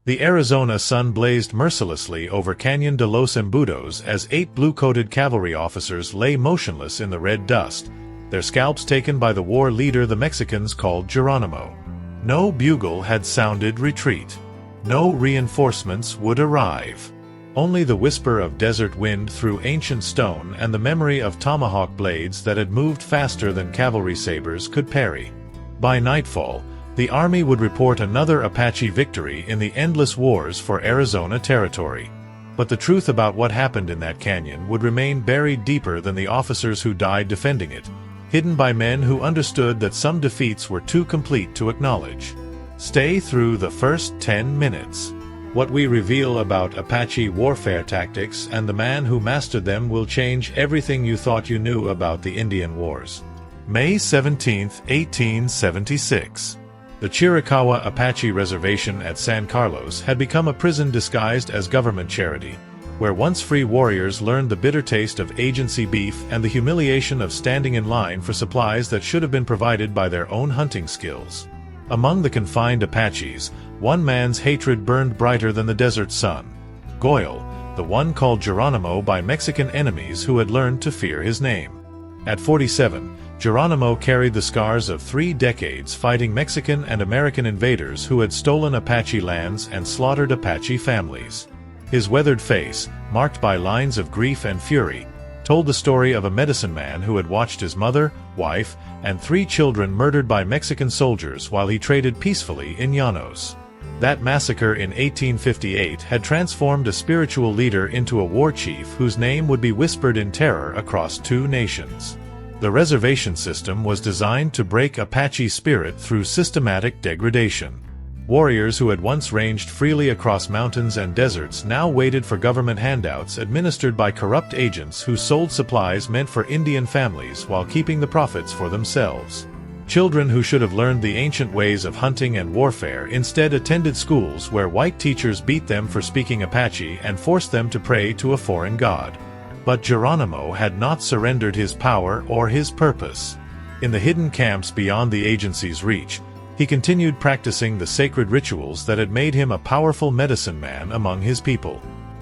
The Arizona sun blazed mercilessly over Cañon de los Embudos as 8 blue-coated cavalry officers lay motionless in the red dust, their scalps taken by the war leader the Mexicans called Geronimo. No bugle had sounded retreat. No reinforcements would arrive. Only the whisper of desert wind through ancient stone and the memory of tomahawk blades that had moved faster than cavalry sabers could parry. By nightfall, the army would report another Apache victory in the endless wars for Arizona territory. But the truth about what happened in that canyon would remain buried deeper than the officers who died defending it, hidden by men who understood that some defeats were too complete to acknowledge. Stay through the first 10 minutes. What we reveal about Apache warfare tactics and the man who mastered them will change everything you thought you knew about the Indian Wars. May 17, 1876. The Chiricahua Apache Reservation at San Carlos had become a prison disguised as government charity, where once free warriors learned the bitter taste of agency beef and the humiliation of standing in line for supplies that should have been provided by their own hunting skills. Among the confined Apaches, one man's hatred burned brighter than the desert sun: Goyle, the one called Geronimo by Mexican enemies who had learned to fear his name. At 47, Geronimo carried the scars of 3 decades fighting Mexican and American invaders who had stolen Apache lands and slaughtered Apache families. His weathered face, marked by lines of grief and fury, told the story of a medicine man who had watched his mother, wife, and 3 children murdered by Mexican soldiers while he traded peacefully in Llanos. That massacre in 1858 had transformed a spiritual leader into a war chief whose name would be whispered in terror across 2 nations. The reservation system was designed to break Apache spirit through systematic degradation. Warriors who had once ranged freely across mountains and deserts now waited for government handouts administered by corrupt agents who sold supplies meant for Indian families while keeping the profits for themselves. Children who should have learned the ancient ways of hunting and warfare instead attended schools where white teachers beat them for speaking Apache and forced them to pray to a foreign god. But Geronimo had not surrendered his power or his purpose. In the hidden camps beyond the agency's reach, he continued practicing the sacred rituals that had made him a powerful medicine man among his people.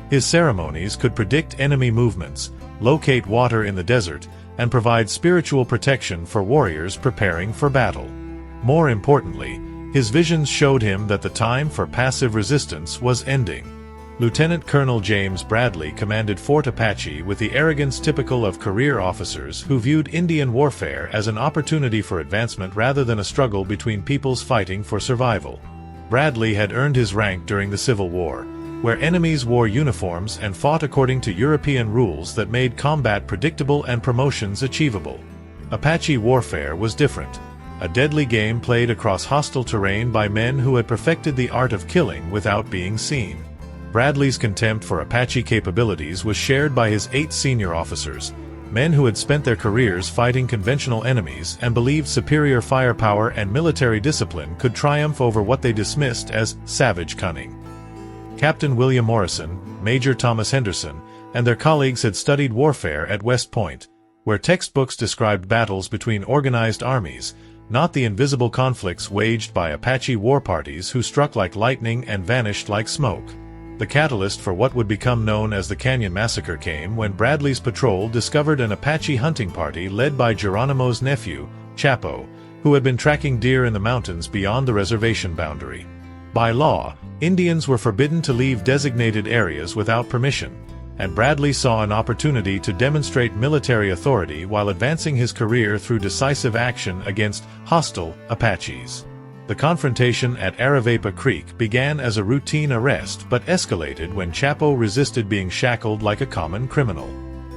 His ceremonies could predict enemy movements, locate water in the desert, and provide spiritual protection for warriors preparing for battle. More importantly, his visions showed him that the time for passive resistance was ending. Lieutenant Colonel James Bradley commanded Fort Apache with the arrogance typical of career officers who viewed Indian warfare as an opportunity for advancement rather than a struggle between peoples fighting for survival. Bradley had earned his rank during the Civil War, where enemies wore uniforms and fought according to European rules that made combat predictable and promotions achievable. Apache warfare was different, a deadly game played across hostile terrain by men who had perfected the art of killing without being seen. Bradley's contempt for Apache capabilities was shared by his 8 senior officers, men who had spent their careers fighting conventional enemies and believed superior firepower and military discipline could triumph over what they dismissed as savage cunning. Captain William Morrison, Major Thomas Henderson, and their colleagues had studied warfare at West Point, where textbooks described battles between organized armies, not the invisible conflicts waged by Apache war parties who struck like lightning and vanished like smoke. The catalyst for what would become known as the Canyon Massacre came when Bradley's patrol discovered an Apache hunting party led by Geronimo's nephew, Chapo, who had been tracking deer in the mountains beyond the reservation boundary. By law, Indians were forbidden to leave designated areas without permission, and Bradley saw an opportunity to demonstrate military authority while advancing his career through decisive action against hostile Apaches. The confrontation at Aravaipa Creek began as a routine arrest but escalated when Chapo resisted being shackled like a common criminal.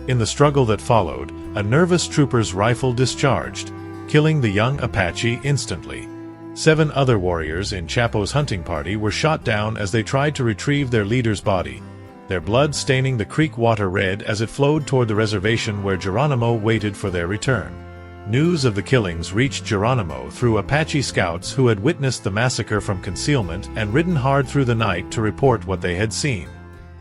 In the struggle that followed, a nervous trooper's rifle discharged, killing the young Apache instantly. 7 other warriors in Chapo's hunting party were shot down as they tried to retrieve their leader's body, their blood staining the creek water red as it flowed toward the reservation where Geronimo waited for their return. News of the killings reached Geronimo through Apache scouts who had witnessed the massacre from concealment and ridden hard through the night to report what they had seen.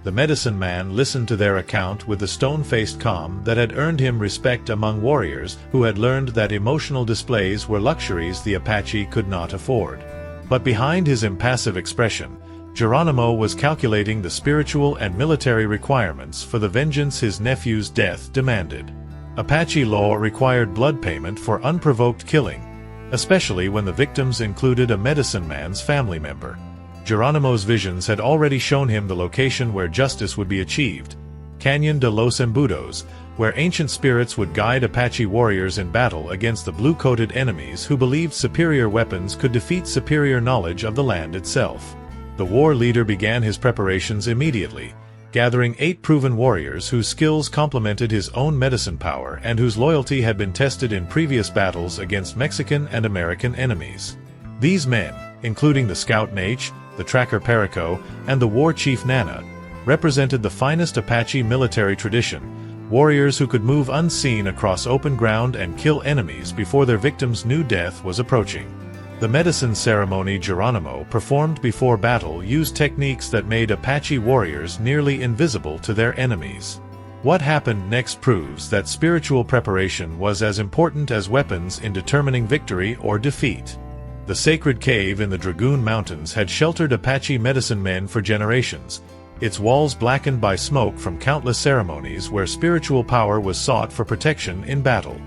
The medicine man listened to their account with the stone-faced calm that had earned him respect among warriors who had learned that emotional displays were luxuries the Apache could not afford. But behind his impassive expression, Geronimo was calculating the spiritual and military requirements for the vengeance his nephew's death demanded. Apache law required blood payment for unprovoked killing, especially when the victims included a medicine man's family member. Geronimo's visions had already shown him the location where justice would be achieved, Cañón de los Embudos, where ancient spirits would guide Apache warriors in battle against the blue-coated enemies who believed superior weapons could defeat superior knowledge of the land itself. The war leader began his preparations immediately, gathering 8 proven warriors whose skills complemented his own medicine power and whose loyalty had been tested in previous battles against Mexican and American enemies. These men, including the scout Nate, the tracker Perico, and the war chief Nana, represented the finest Apache military tradition, warriors who could move unseen across open ground and kill enemies before their victims knew death was approaching. The medicine ceremony Geronimo performed before battle used techniques that made Apache warriors nearly invisible to their enemies. What happened next proves that spiritual preparation was as important as weapons in determining victory or defeat. The sacred cave in the Dragoon Mountains had sheltered Apache medicine men for generations, its walls blackened by smoke from countless ceremonies where spiritual power was sought for protection in battle.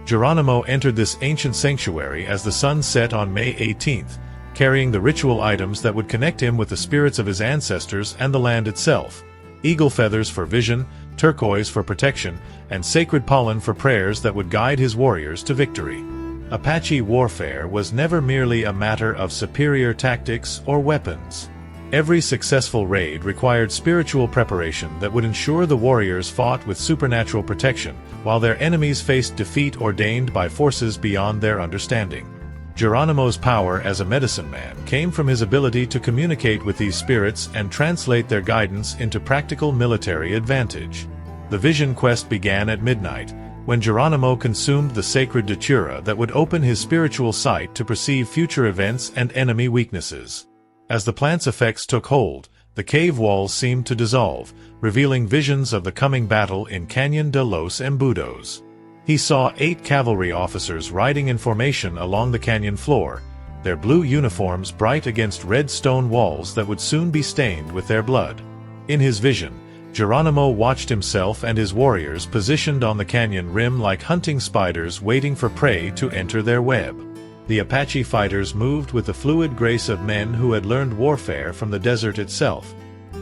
Geronimo entered this ancient sanctuary as the sun set on May 18th, carrying the ritual items that would connect him with the spirits of his ancestors and the land itself: eagle feathers for vision, turquoise for protection, and sacred pollen for prayers that would guide his warriors to victory. Apache warfare was never merely a matter of superior tactics or weapons. Every successful raid required spiritual preparation that would ensure the warriors fought with supernatural protection, while their enemies faced defeat ordained by forces beyond their understanding. Geronimo's power as a medicine man came from his ability to communicate with these spirits and translate their guidance into practical military advantage. The vision quest began at midnight, when Geronimo consumed the sacred datura that would open his spiritual sight to perceive future events and enemy weaknesses. As the plant's effects took hold, the cave walls seemed to dissolve, revealing visions of the coming battle in Cañón de los Embudos. He saw 8 cavalry officers riding in formation along the canyon floor, their blue uniforms bright against red stone walls that would soon be stained with their blood. In his vision, Geronimo watched himself and his warriors positioned on the canyon rim like hunting spiders waiting for prey to enter their web. The Apache fighters moved with the fluid grace of men who had learned warfare from the desert itself,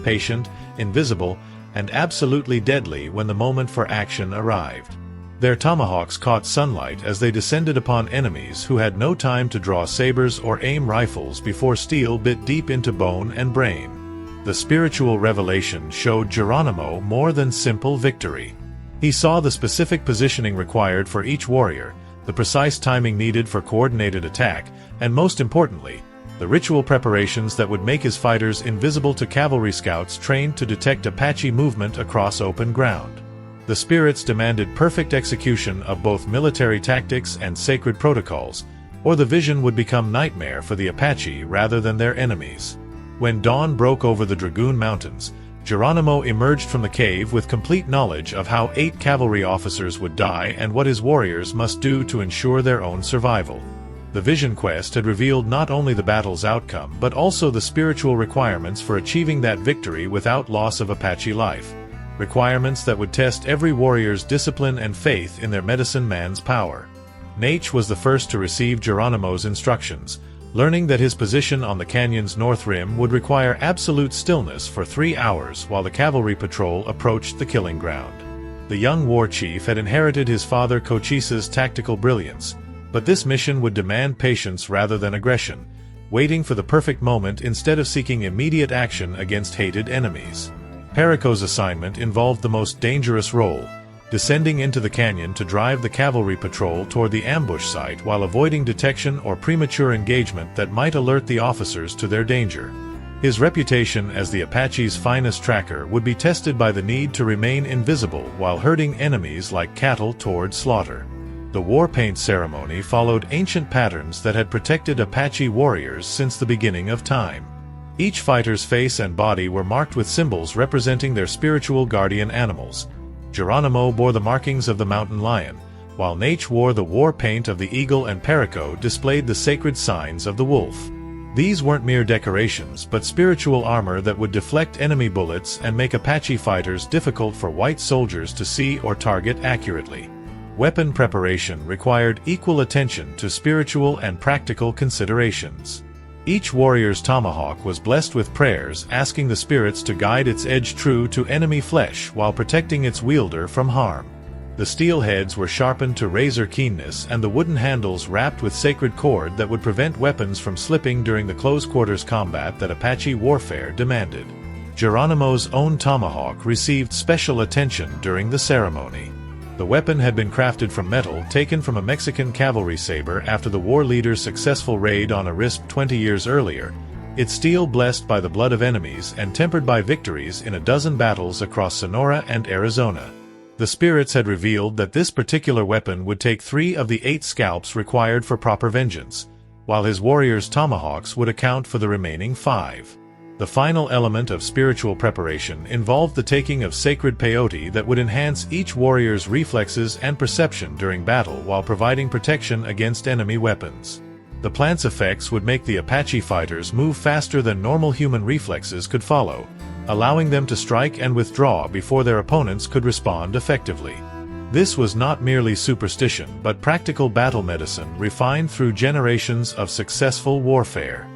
patient, invisible, and absolutely deadly when the moment for action arrived. Their tomahawks caught sunlight as they descended upon enemies who had no time to draw sabers or aim rifles before steel bit deep into bone and brain. The spiritual revelation showed Geronimo more than simple victory. He saw the specific positioning required for each warrior, the precise timing needed for coordinated attack, and most importantly, the ritual preparations that would make his fighters invisible to cavalry scouts trained to detect Apache movement across open ground. The spirits demanded perfect execution of both military tactics and sacred protocols, or the vision would become nightmare for the Apache rather than their enemies. When dawn broke over the Dragoon Mountains, Geronimo emerged from the cave with complete knowledge of how 8 cavalry officers would die and what his warriors must do to ensure their own survival. The vision quest had revealed not only the battle's outcome but also the spiritual requirements for achieving that victory without loss of Apache life, requirements that would test every warrior's discipline and faith in their medicine man's power. Nate was the first to receive Geronimo's instructions, learning that his position on the canyon's north rim would require absolute stillness for 3 hours while the cavalry patrol approached the killing ground. The young war chief had inherited his father Cochise's tactical brilliance, but this mission would demand patience rather than aggression, waiting for the perfect moment instead of seeking immediate action against hated enemies. Perico's assignment involved the most dangerous role, descending into the canyon to drive the cavalry patrol toward the ambush site while avoiding detection or premature engagement that might alert the officers to their danger. His reputation as the Apache's finest tracker would be tested by the need to remain invisible while herding enemies like cattle toward slaughter. The war paint ceremony followed ancient patterns that had protected Apache warriors since the beginning of time. Each fighter's face and body were marked with symbols representing their spiritual guardian animals. Geronimo bore the markings of the mountain lion, while Nate wore the war paint of the eagle and Perico displayed the sacred signs of the wolf. These weren't mere decorations but spiritual armor that would deflect enemy bullets and make Apache fighters difficult for white soldiers to see or target accurately. Weapon preparation required equal attention to spiritual and practical considerations. Each warrior's tomahawk was blessed with prayers asking the spirits to guide its edge true to enemy flesh while protecting its wielder from harm. The steel heads were sharpened to razor keenness and the wooden handles wrapped with sacred cord that would prevent weapons from slipping during the close-quarters combat that Apache warfare demanded. Geronimo's own tomahawk received special attention during the ceremony. The weapon had been crafted from metal taken from a Mexican cavalry saber after the war leader's successful raid on a Risp 20 years earlier, its steel blessed by the blood of enemies and tempered by victories in a dozen battles across Sonora and Arizona. The spirits had revealed that this particular weapon would take 3 of the 8 scalps required for proper vengeance, while his warriors' tomahawks would account for the remaining 5. The final element of spiritual preparation involved the taking of sacred peyote that would enhance each warrior's reflexes and perception during battle while providing protection against enemy weapons. The plant's effects would make the Apache fighters move faster than normal human reflexes could follow, allowing them to strike and withdraw before their opponents could respond effectively. This was not merely superstition but practical battle medicine refined through generations of successful warfare.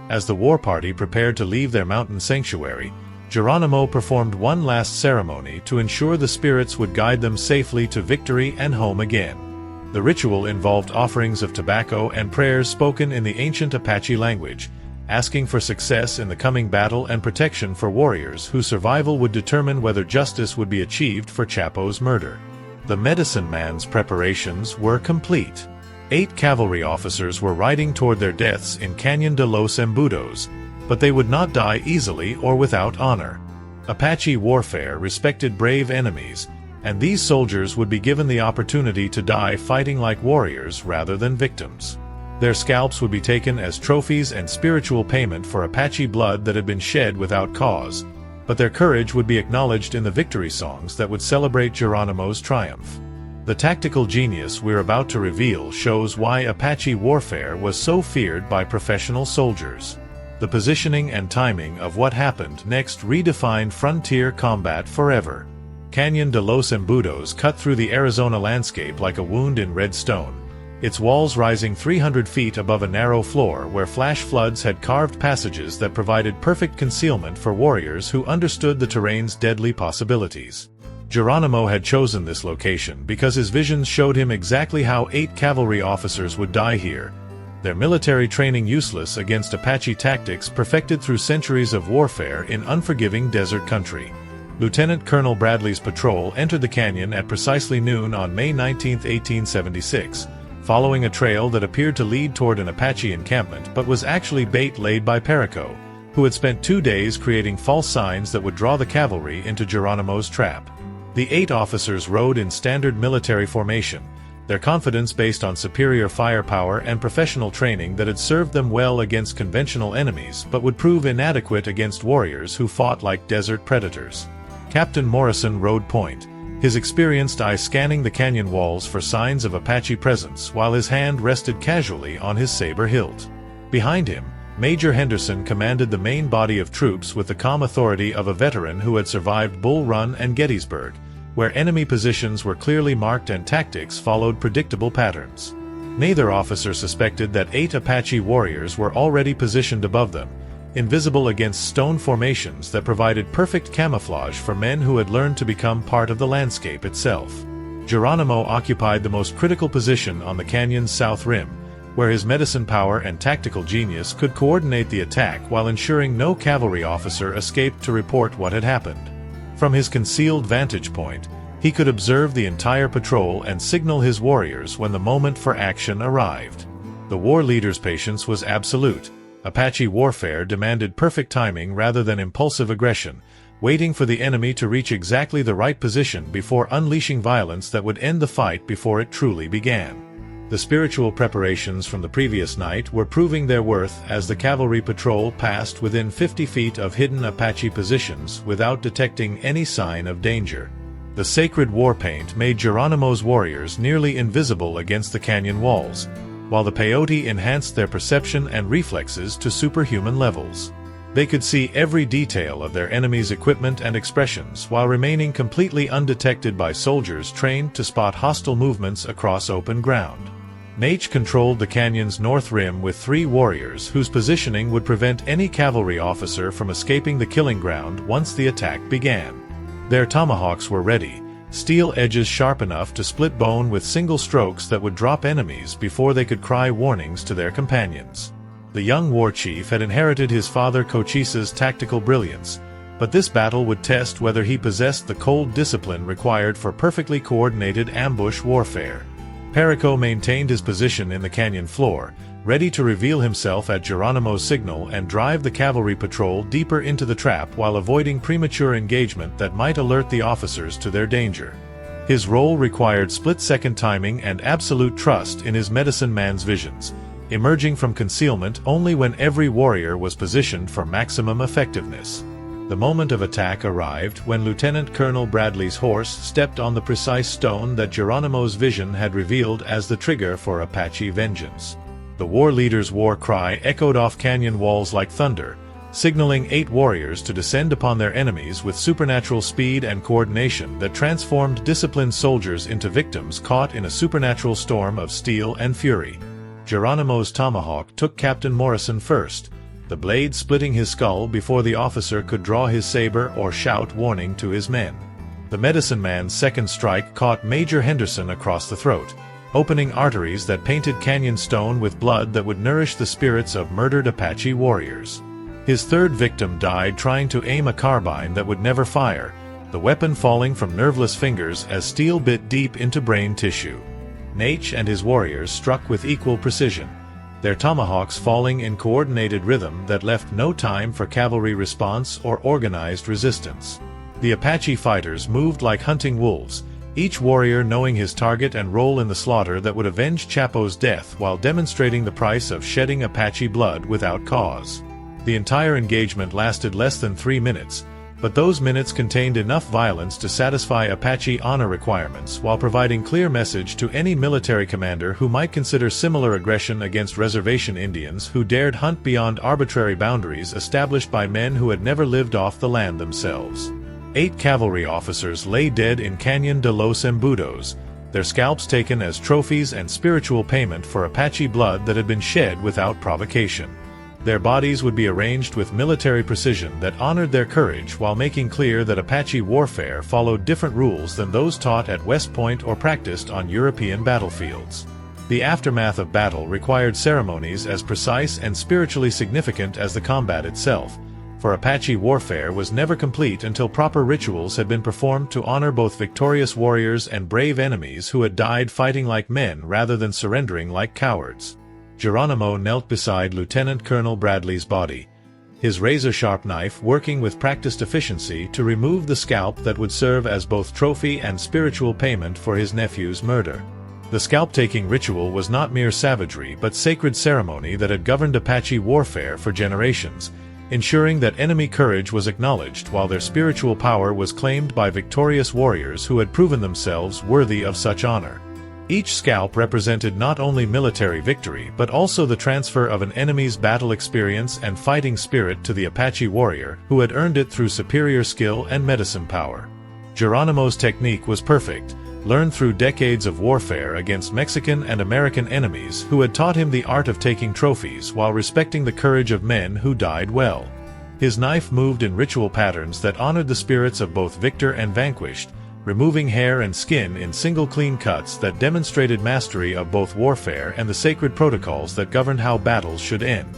As the war party prepared to leave their mountain sanctuary, Geronimo performed one last ceremony to ensure the spirits would guide them safely to victory and home again. The ritual involved offerings of tobacco and prayers spoken in the ancient Apache language, asking for success in the coming battle and protection for warriors whose survival would determine whether justice would be achieved for Chapo's murder. The medicine man's preparations were complete. 8 cavalry officers were riding toward their deaths in Cañon de los Embudos, but they would not die easily or without honor. Apache warfare respected brave enemies, and these soldiers would be given the opportunity to die fighting like warriors rather than victims. Their scalps would be taken as trophies and spiritual payment for Apache blood that had been shed without cause, but their courage would be acknowledged in the victory songs that would celebrate Geronimo's triumph. The tactical genius we're about to reveal shows why Apache warfare was so feared by professional soldiers. The positioning and timing of what happened next redefined frontier combat forever. Cañon de los Embudos cut through the Arizona landscape like a wound in red stone, its walls rising 300 feet above a narrow floor where flash floods had carved passages that provided perfect concealment for warriors who understood the terrain's deadly possibilities. Geronimo had chosen this location because his visions showed him exactly how 8 cavalry officers would die here, their military training useless against Apache tactics perfected through centuries of warfare in unforgiving desert country. Lieutenant Colonel Bradley's patrol entered the canyon at precisely noon on May 19, 1876, following a trail that appeared to lead toward an Apache encampment but was actually bait laid by Perico, who had spent 2 days creating false signs that would draw the cavalry into Geronimo's trap. The 8 officers rode in standard military formation, their confidence based on superior firepower and professional training that had served them well against conventional enemies but would prove inadequate against warriors who fought like desert predators. Captain Morrison rode point, his experienced eye scanning the canyon walls for signs of Apache presence while his hand rested casually on his saber hilt. Behind him, Major Henderson commanded the main body of troops with the calm authority of a veteran who had survived Bull Run and Gettysburg, where enemy positions were clearly marked and tactics followed predictable patterns. Neither officer suspected that 8 Apache warriors were already positioned above them, invisible against stone formations that provided perfect camouflage for men who had learned to become part of the landscape itself. Geronimo occupied the most critical position on the canyon's south rim, where his medicine power and tactical genius could coordinate the attack while ensuring no cavalry officer escaped to report what had happened. From his concealed vantage point, he could observe the entire patrol and signal his warriors when the moment for action arrived. The war leader's patience was absolute. Apache warfare demanded perfect timing rather than impulsive aggression, waiting for the enemy to reach exactly the right position before unleashing violence that would end the fight before it truly began. The spiritual preparations from the previous night were proving their worth as the cavalry patrol passed within 50 feet of hidden Apache positions without detecting any sign of danger. The sacred war paint made Geronimo's warriors nearly invisible against the canyon walls, while the peyote enhanced their perception and reflexes to superhuman levels. They could see every detail of their enemy's equipment and expressions while remaining completely undetected by soldiers trained to spot hostile movements across open ground. Nate controlled the canyon's north rim with 3 warriors whose positioning would prevent any cavalry officer from escaping the killing ground once the attack began. Their tomahawks were ready, steel edges sharp enough to split bone with single strokes that would drop enemies before they could cry warnings to their companions. The young war chief had inherited his father Cochise's tactical brilliance, but this battle would test whether he possessed the cold discipline required for perfectly coordinated ambush warfare. Perico maintained his position in the canyon floor, ready to reveal himself at Geronimo's signal and drive the cavalry patrol deeper into the trap while avoiding premature engagement that might alert the officers to their danger. His role required split-second timing and absolute trust in his medicine man's visions, emerging from concealment only when every warrior was positioned for maximum effectiveness. The moment of attack arrived when Lieutenant Colonel Bradley's horse stepped on the precise stone that Geronimo's vision had revealed as the trigger for Apache vengeance. The war leader's war cry echoed off canyon walls like thunder, signaling 8 warriors to descend upon their enemies with supernatural speed and coordination that transformed disciplined soldiers into victims caught in a supernatural storm of steel and fury. Geronimo's tomahawk took Captain Morrison first, the blade splitting his skull before the officer could draw his saber or shout warning to his men. The medicine man's second strike caught Major Henderson across the throat, opening arteries that painted canyon stone with blood that would nourish the spirits of murdered Apache warriors. His third victim died trying to aim a carbine that would never fire, the weapon falling from nerveless fingers as steel bit deep into brain tissue. Nate and his warriors struck with equal precision, their tomahawks falling in coordinated rhythm that left no time for cavalry response or organized resistance. The Apache fighters moved like hunting wolves, each warrior knowing his target and role in the slaughter that would avenge Chapo's death while demonstrating the price of shedding Apache blood without cause. The entire engagement lasted less than 3 minutes, but those minutes contained enough violence to satisfy Apache honor requirements while providing clear message to any military commander who might consider similar aggression against reservation Indians who dared hunt beyond arbitrary boundaries established by men who had never lived off the land themselves. 8 cavalry officers lay dead in Canyon de los Embudos, their scalps taken as trophies and spiritual payment for Apache blood that had been shed without provocation. Their bodies would be arranged with military precision that honored their courage while making clear that Apache warfare followed different rules than those taught at West Point or practiced on European battlefields. The aftermath of battle required ceremonies as precise and spiritually significant as the combat itself, for Apache warfare was never complete until proper rituals had been performed to honor both victorious warriors and brave enemies who had died fighting like men rather than surrendering like cowards. Geronimo knelt beside Lieutenant Colonel Bradley's body, his razor-sharp knife working with practiced efficiency to remove the scalp that would serve as both trophy and spiritual payment for his nephew's murder. The scalp-taking ritual was not mere savagery but sacred ceremony that had governed Apache warfare for generations, ensuring that enemy courage was acknowledged while their spiritual power was claimed by victorious warriors who had proven themselves worthy of such honor. Each scalp represented not only military victory but also the transfer of an enemy's battle experience and fighting spirit to the Apache warrior who had earned it through superior skill and medicine power. Geronimo's technique was perfect, learned through decades of warfare against Mexican and American enemies who had taught him the art of taking trophies while respecting the courage of men who died well. His knife moved in ritual patterns that honored the spirits of both victor and vanquished, removing hair and skin in single clean cuts that demonstrated mastery of both warfare and the sacred protocols that governed how battles should end.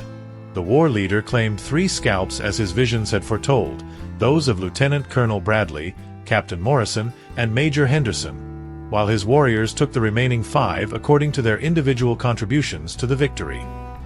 The war leader claimed 3 scalps as his visions had foretold, those of Lieutenant Colonel Bradley, Captain Morrison, and Major Henderson, while his warriors took the remaining 5 according to their individual contributions to the victory.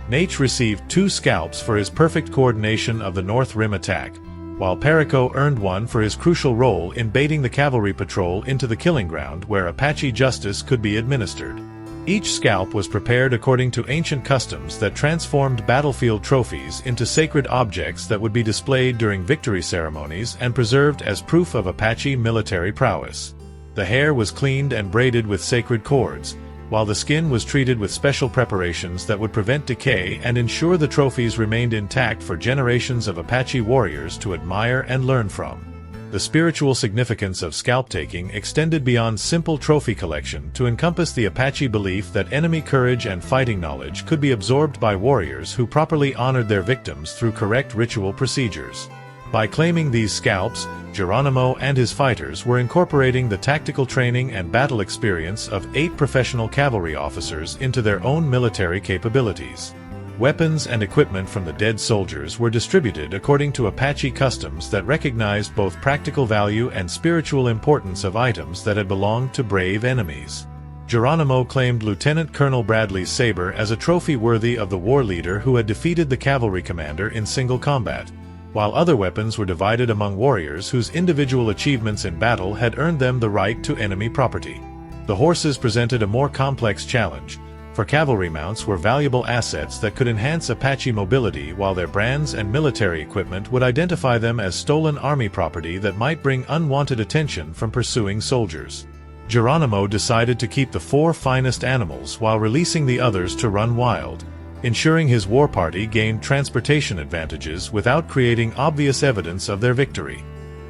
Nate received 2 scalps for his perfect coordination of the North Rim attack, while Perico earned 1 for his crucial role in baiting the cavalry patrol into the killing ground where Apache justice could be administered. Each scalp was prepared according to ancient customs that transformed battlefield trophies into sacred objects that would be displayed during victory ceremonies and preserved as proof of Apache military prowess. The hair was cleaned and braided with sacred cords, while the skin was treated with special preparations that would prevent decay and ensure the trophies remained intact for generations of Apache warriors to admire and learn from. The spiritual significance of scalp taking extended beyond simple trophy collection to encompass the Apache belief that enemy courage and fighting knowledge could be absorbed by warriors who properly honored their victims through correct ritual procedures. By claiming these scalps, Geronimo and his fighters were incorporating the tactical training and battle experience of 8 professional cavalry officers into their own military capabilities. Weapons and equipment from the dead soldiers were distributed according to Apache customs that recognized both practical value and spiritual importance of items that had belonged to brave enemies. Geronimo claimed Lieutenant Colonel Bradley's saber as a trophy worthy of the war leader who had defeated the cavalry commander in single combat, while other weapons were divided among warriors whose individual achievements in battle had earned them the right to enemy property. The horses presented a more complex challenge, for cavalry mounts were valuable assets that could enhance Apache mobility, while their brands and military equipment would identify them as stolen army property that might bring unwanted attention from pursuing soldiers. Geronimo decided to keep the 4 finest animals while releasing the others to run wild, ensuring his war party gained transportation advantages without creating obvious evidence of their victory.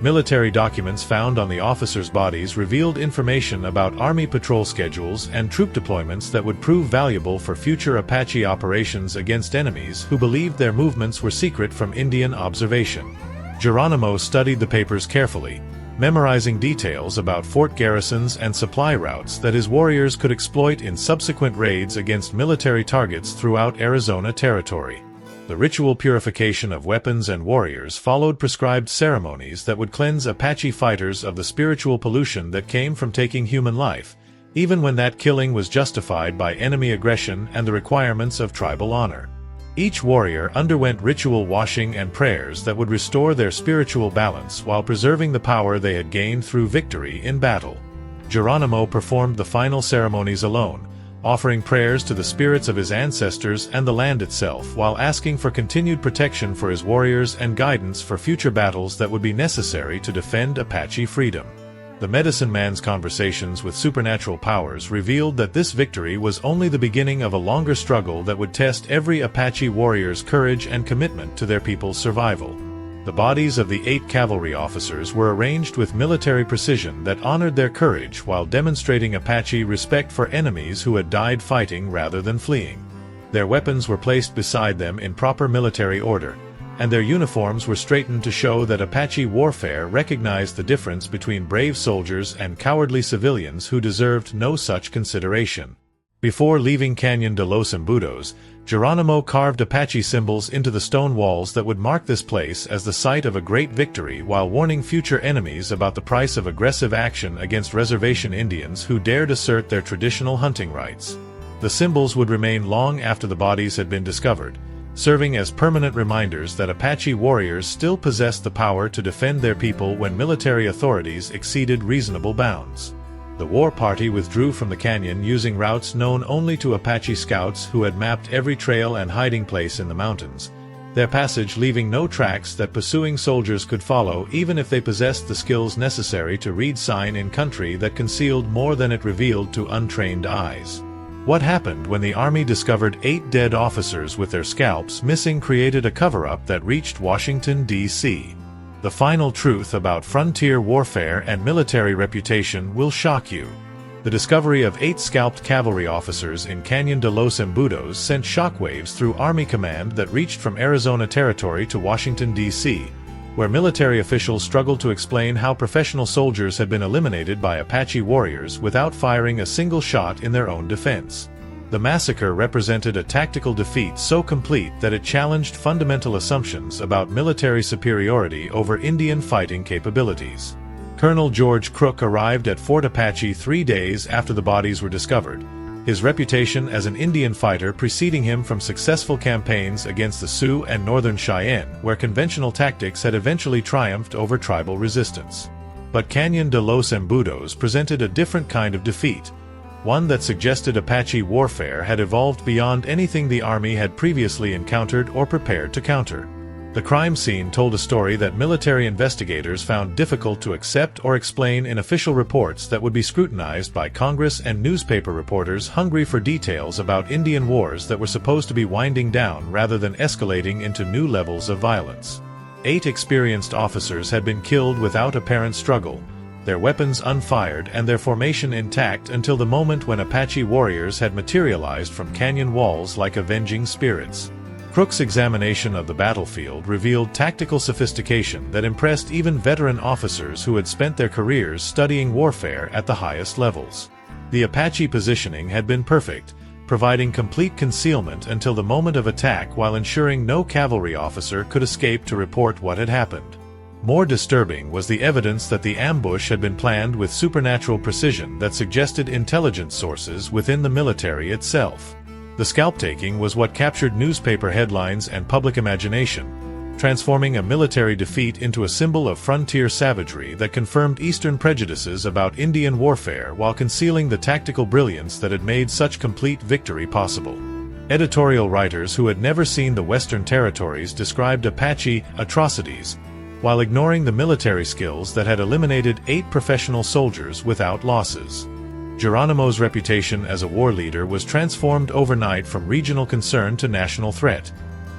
Military documents found on the officers' bodies revealed information about Army patrol schedules and troop deployments that would prove valuable for future Apache operations against enemies who believed their movements were secret from Indian observation. Geronimo studied the papers carefully, memorizing details about fort garrisons and supply routes that his warriors could exploit in subsequent raids against military targets throughout Arizona territory. The ritual purification of weapons and warriors followed prescribed ceremonies that would cleanse Apache fighters of the spiritual pollution that came from taking human life, even when that killing was justified by enemy aggression and the requirements of tribal honor. Each warrior underwent ritual washing and prayers that would restore their spiritual balance while preserving the power they had gained through victory in battle. Geronimo performed the final ceremonies alone, offering prayers to the spirits of his ancestors and the land itself while asking for continued protection for his warriors and guidance for future battles that would be necessary to defend Apache freedom. The medicine man's conversations with supernatural powers revealed that this victory was only the beginning of a longer struggle that would test every Apache warrior's courage and commitment to their people's survival. The bodies of the 8 cavalry officers were arranged with military precision that honored their courage while demonstrating Apache respect for enemies who had died fighting rather than fleeing. Their weapons were placed beside them in proper military order, and their uniforms were straightened to show that Apache warfare recognized the difference between brave soldiers and cowardly civilians who deserved no such consideration. Before leaving Cañon de los Embudos, Geronimo carved Apache symbols into the stone walls that would mark this place as the site of a great victory while warning future enemies about the price of aggressive action against reservation Indians who dared assert their traditional hunting rights. The symbols would remain long after the bodies had been discovered, serving as permanent reminders that Apache warriors still possessed the power to defend their people when military authorities exceeded reasonable bounds. The war party withdrew from the canyon using routes known only to Apache scouts who had mapped every trail and hiding place in the mountains, their passage leaving no tracks that pursuing soldiers could follow even if they possessed the skills necessary to read sign in country that concealed more than it revealed to untrained eyes. What happened when the army discovered 8 dead officers with their scalps missing created a cover-up that reached Washington, D.C. The final truth about frontier warfare and military reputation will shock you. The discovery of 8 scalped cavalry officers in Cañon de los Embudos sent shockwaves through Army command that reached from Arizona territory to Washington, D.C., where military officials struggled to explain how professional soldiers had been eliminated by Apache warriors without firing a single shot in their own defense. The massacre represented a tactical defeat so complete that it challenged fundamental assumptions about military superiority over Indian fighting capabilities. Colonel George Crook arrived at Fort Apache 3 days after the bodies were discovered, his reputation as an Indian fighter preceding him from successful campaigns against the Sioux and Northern Cheyenne, where conventional tactics had eventually triumphed over tribal resistance. But Cañon de los Embudos presented a different kind of defeat, one that suggested Apache warfare had evolved beyond anything the Army had previously encountered or prepared to counter. The crime scene told a story that military investigators found difficult to accept or explain in official reports that would be scrutinized by Congress and newspaper reporters hungry for details about Indian wars that were supposed to be winding down rather than escalating into new levels of violence. 8 experienced officers had been killed without apparent struggle, their weapons unfired and their formation intact until the moment when Apache warriors had materialized from canyon walls like avenging spirits. Crook's examination of the battlefield revealed tactical sophistication that impressed even veteran officers who had spent their careers studying warfare at the highest levels. The Apache positioning had been perfect, providing complete concealment until the moment of attack while ensuring no cavalry officer could escape to report what had happened. More disturbing was the evidence that the ambush had been planned with supernatural precision that suggested intelligence sources within the military itself. The scalp-taking was what captured newspaper headlines and public imagination, transforming a military defeat into a symbol of frontier savagery that confirmed Eastern prejudices about Indian warfare while concealing the tactical brilliance that had made such complete victory possible. Editorial writers who had never seen the Western territories described Apache atrocities, while ignoring the military skills that had eliminated 8 professional soldiers without losses. Geronimo's reputation as a war leader was transformed overnight from regional concern to national threat,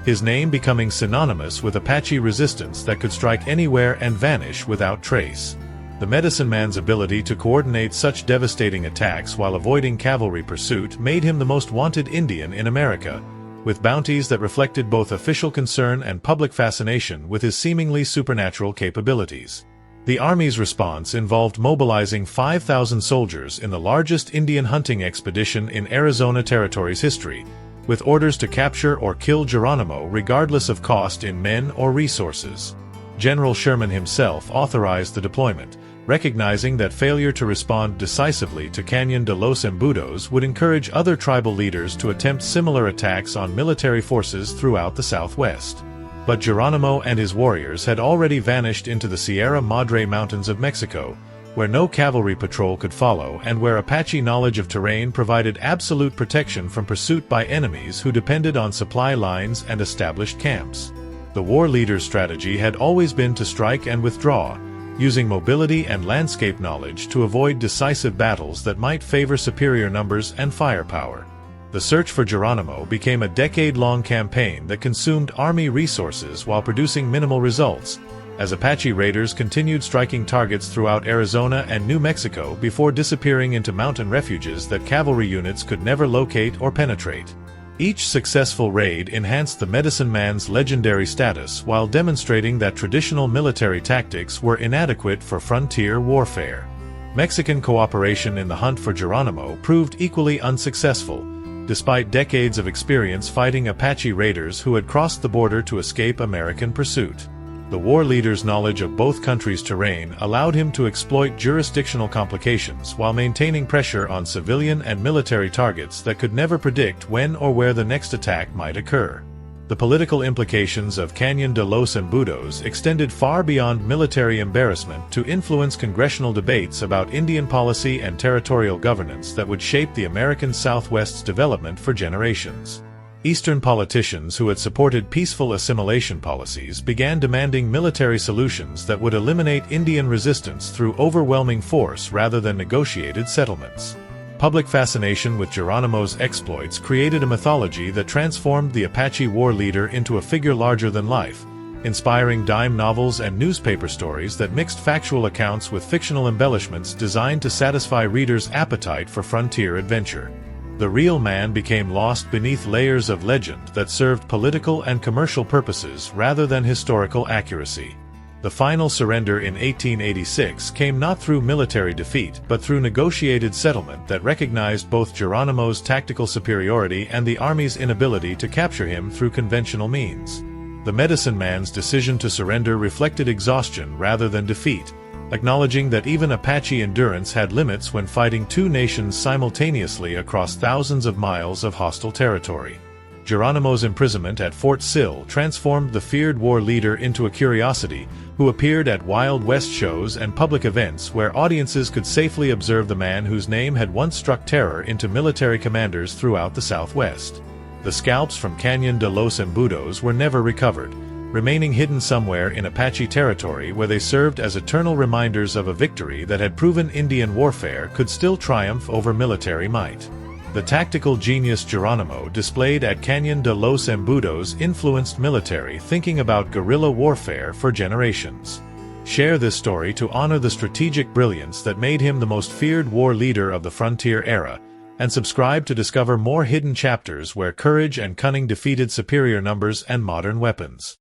his name becoming synonymous with Apache resistance that could strike anywhere and vanish without trace. The medicine man's ability to coordinate such devastating attacks while avoiding cavalry pursuit made him the most wanted Indian in America, with bounties that reflected both official concern and public fascination with his seemingly supernatural capabilities. The Army's response involved mobilizing 5,000 soldiers in the largest Indian hunting expedition in Arizona Territory's history, with orders to capture or kill Geronimo regardless of cost in men or resources. General Sherman himself authorized the deployment, recognizing that failure to respond decisively to Cañón de los Embudos would encourage other tribal leaders to attempt similar attacks on military forces throughout the Southwest. But Geronimo and his warriors had already vanished into the Sierra Madre Mountains of Mexico, where no cavalry patrol could follow and where Apache knowledge of terrain provided absolute protection from pursuit by enemies who depended on supply lines and established camps. The war leader's strategy had always been to strike and withdraw, using mobility and landscape knowledge to avoid decisive battles that might favor superior numbers and firepower. The search for Geronimo became a decade-long campaign that consumed Army resources while producing minimal results, as Apache raiders continued striking targets throughout Arizona and New Mexico before disappearing into mountain refuges that cavalry units could never locate or penetrate. Each successful raid enhanced the medicine man's legendary status while demonstrating that traditional military tactics were inadequate for frontier warfare. Mexican cooperation in the hunt for Geronimo proved equally unsuccessful, despite decades of experience fighting Apache raiders who had crossed the border to escape American pursuit. The war leader's knowledge of both countries' terrain allowed him to exploit jurisdictional complications while maintaining pressure on civilian and military targets that could never predict when or where the next attack might occur. The political implications of Cañón de los Embudos extended far beyond military embarrassment to influence congressional debates about Indian policy and territorial governance that would shape the American Southwest's development for generations. Eastern politicians who had supported peaceful assimilation policies began demanding military solutions that would eliminate Indian resistance through overwhelming force rather than negotiated settlements. Public fascination with Geronimo's exploits created a mythology that transformed the Apache war leader into a figure larger than life, inspiring dime novels and newspaper stories that mixed factual accounts with fictional embellishments designed to satisfy readers' appetite for frontier adventure. The real man became lost beneath layers of legend that served political and commercial purposes rather than historical accuracy. The final surrender in 1886 came not through military defeat but through negotiated settlement that recognized both Geronimo's tactical superiority and the Army's inability to capture him through conventional means. The medicine man's decision to surrender reflected exhaustion rather than defeat, acknowledging that even Apache endurance had limits when fighting two nations simultaneously across thousands of miles of hostile territory. Geronimo's imprisonment at Fort Sill transformed the feared war leader into a curiosity who appeared at Wild West shows and public events where audiences could safely observe the man whose name had once struck terror into military commanders throughout the Southwest. The scalps from Cañón de los Embudos were never recovered, remaining hidden somewhere in Apache territory where they served as eternal reminders of a victory that had proven Indian warfare could still triumph over military might. The tactical genius Geronimo displayed at Cañón de los Embudos influenced military thinking about guerrilla warfare for generations. Share this story to honor the strategic brilliance that made him the most feared war leader of the frontier era, and subscribe to discover more hidden chapters where courage and cunning defeated superior numbers and modern weapons.